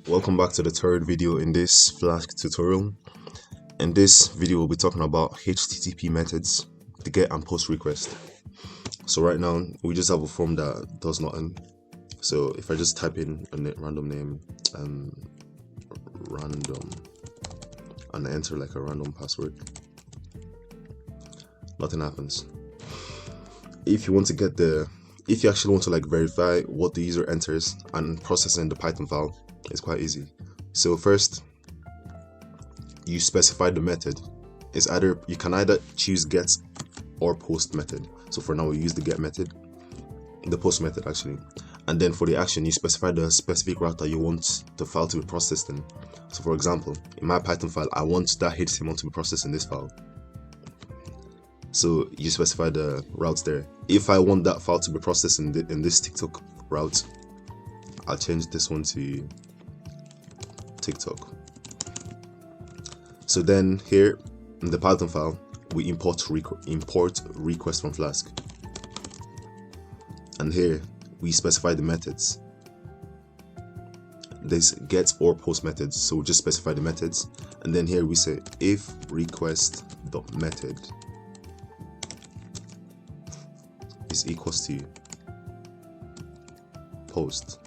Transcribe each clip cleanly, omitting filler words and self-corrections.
Welcome back to the third video in this Flask tutorial. In this video we'll be talking about HTTP methods, the get and post request. So right now we just have a form that does nothing. So if I just type in a random name, random, and enter like a random password, nothing happens. If you actually want to like verify what the user enters and process in the Python file, it's quite easy. So first, you specify the method. You can either choose get or post method. So for now we use the get method, the post method actually. And then for the action, you specify the specific route that you want the file to be processed in. So for example, in my Python file, I want that HTML to be processed in this file. So you specify the routes there. If I want that file to be processed in this TikTok route, I'll change this one to TikTok. So then here in the Python file, we import request from Flask. And here we specify the methods. This get or post methods. So we just specify the methods. And then here we say if request.method is equals to post.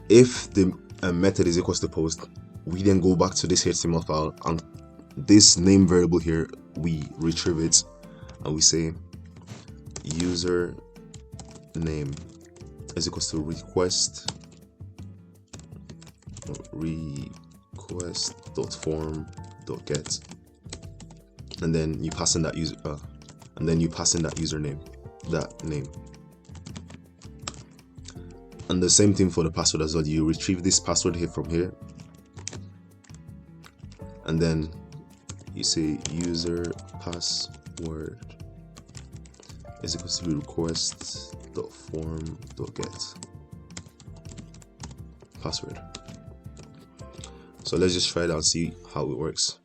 If the method is equals to post, we then go back to this HTML file, and this name variable here, we retrieve it and we say user name is equals to request.form.get, and then you pass in that username, that name. And the same thing for the password as well. You retrieve this password here from here, and then you say user password is equals to request.form.get password. So let's just try it out and see how it works.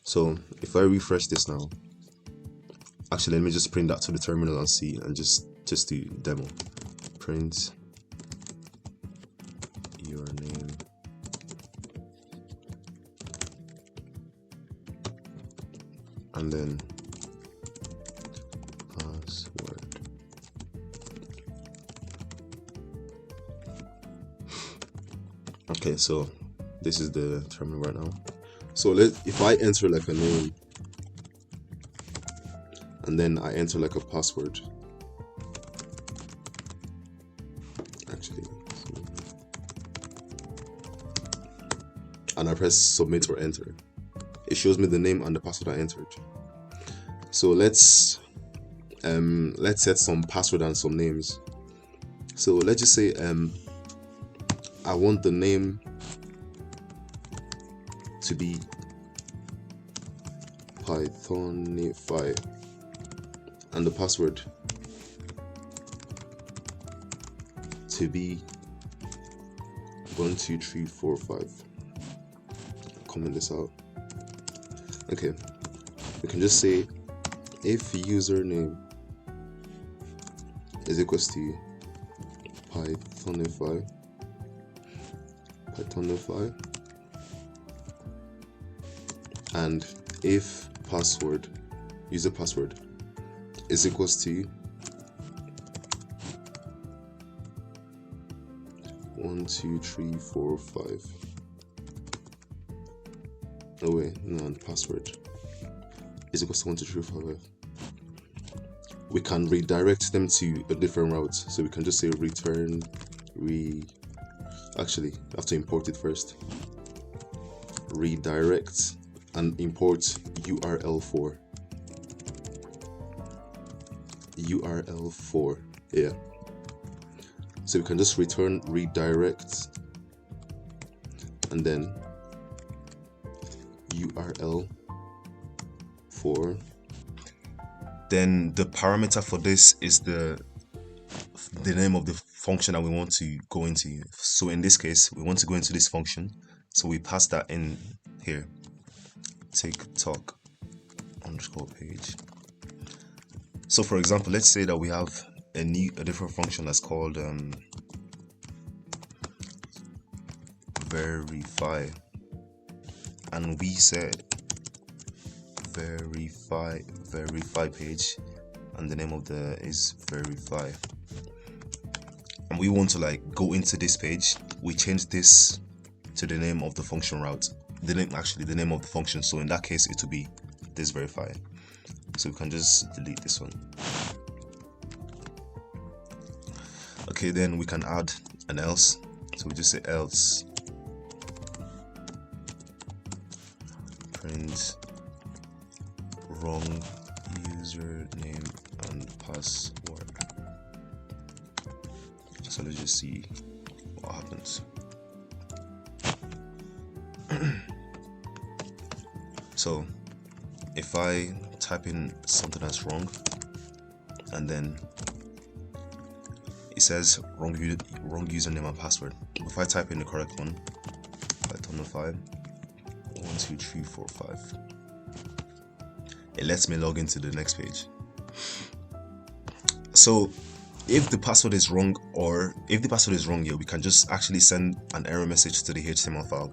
So if I refresh this now, actually let me just print that to the terminal and see, and just do demo. Print your name and then password. Okay, so this is the terminal right now. So if I enter like a name and then I enter like a password, actually, and I press submit or enter, it shows me the name and the password I entered. So let's set some password and some names. So let's just say I want the name to be Pythonify and the password to be 12345. Comment this out. Okay, we can just say if username is equals to Pythonify, and if user password is equals to 12345. Oh wait, no, the password is equals to 12345. We can redirect them to a different route. So we can just say return actually I have to import it first. Redirect and import URL4. Yeah. So we can just return redirect and then URL4. Then the parameter for this is the name of the function that we want to go into. So in this case, we want to go into this function. So we pass that in here. TikTok underscore page. So for example, let's say that we have a different function that's called verify, and we said verify page, and the name of the is verify, and we want to like go into this page. We change this to the name of the function route, the name of the function. So in that case it will be this verify. So we can just delete this one. Okay, then we can add an else. So we just say else print wrong username and password. So let's just see what happens. So if I type in something that's wrong, and then it says wrong username and password. If I type in the correct one, Python 1 2 3 4 5, it lets me log into the next page. So if the password is wrong, yeah, we can just actually send an error message to the HTML file.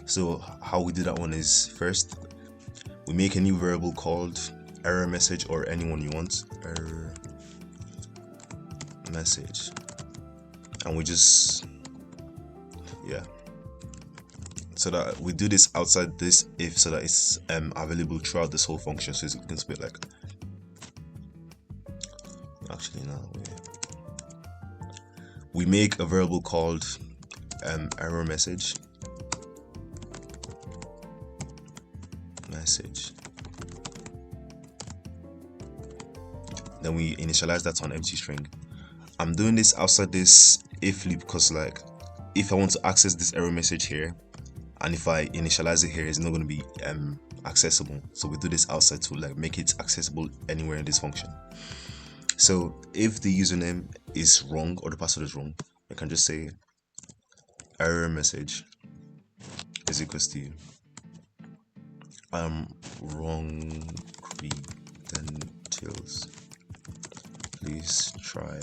So how we do that one is, first we make a new variable called error message, or anyone you want, error message, and we just, yeah, so that we do this outside this if, so that it's available throughout this whole function. So it's going to be like, actually no, we make a variable called error message, then we initialize that on empty string. I'm doing this outside this if loop because, like, if I want to access this error message here, and if I initialize it here, it's not going to be accessible. So we do this outside to like make it accessible anywhere in this function. So if the username is wrong or the password is wrong, I can just say error message is equals to wrong credentials, please try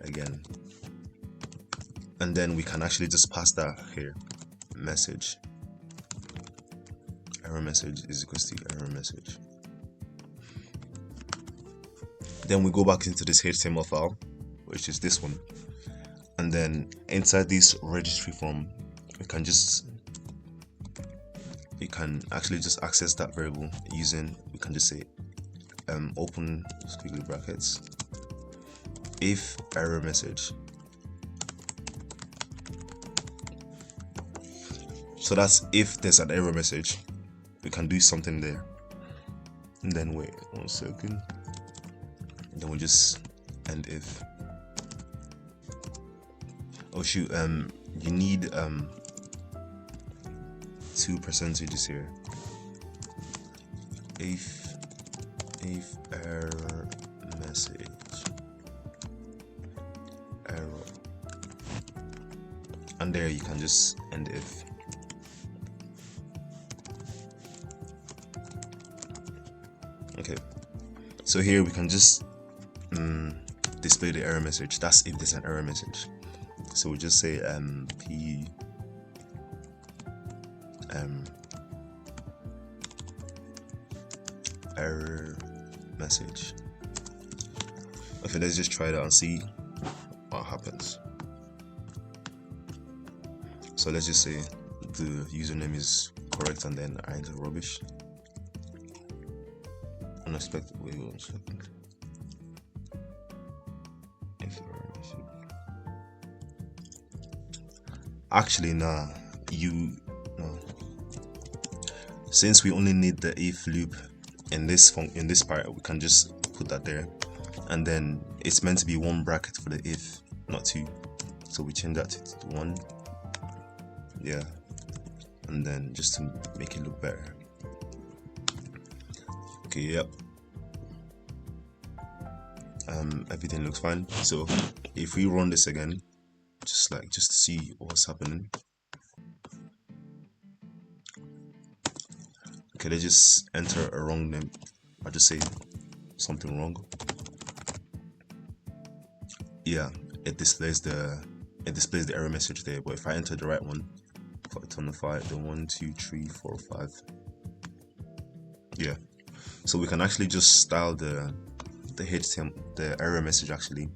again. And then we can actually just pass that here, message, error message is equals to error message. Then we go back into this HTML file, which is this one, and then inside this registry form, we can actually just access that variable using, we can just say open squiggly brackets, if error message. So that's if there's an error message, we can do something there. And then wait 1 second. Then we just end if. Oh shoot, you need 2 percentages here. If error message error, and there you can just end if. Okay, so here we can just display the error message. That's if there's an error message. So we just say p error message. Okay, let's just try that and see what happens. So let's just say the username is correct, and then I enter rubbish. Unexpected. Wait 1 second. Actually, no. Since we only need the if loop in this part, we can just put that there, and then it's meant to be 1 bracket for the if, not 2. So we change that to 1. Yeah, and then just to make it look better. Okay, yep. Everything looks fine. So if we run this again, just to see what's happening. Okay, let's just enter a wrong name. I'll just say something wrong. Yeah, it displays the error message there. But if I enter the right one, if I turn the 1, 2, 3, 4, 5. Yeah. So we can actually just style the HTML, the error message actually.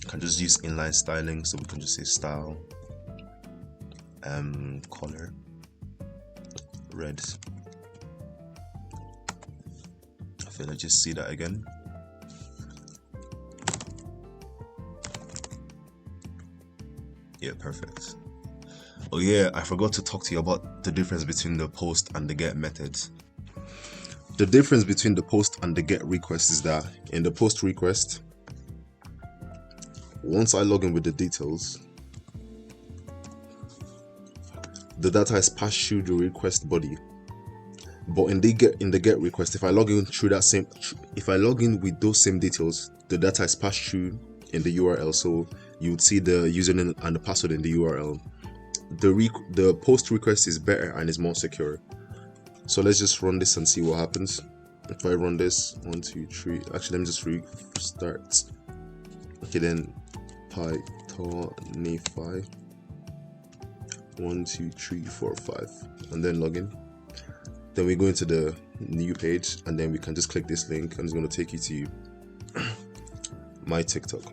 You can just use inline styling, so we can just say style color red. I feel like just see that again. Yeah, perfect. Oh yeah, I forgot to talk to you about the difference between the post and the get methods. The difference between the post and the get request is that in the post request, once I log in with the details, the data is passed through the request body. But in the get request, if I log in with those same details, the data is passed through in the URL. So you would see the username and the password in the URL. The post request is better and is more secure. So let's just run this and see what happens. If I run this, 1, 2, 3. Actually, let me just restart. Okay, then Pythonify 1, 2, 3, 4, 5, and then login. Then we go into the new page, and then we can just click this link, and it's going to take you to my TikTok.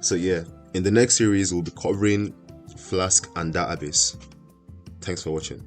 So yeah, in the next series, we'll be covering Flask and database. Thanks for watching.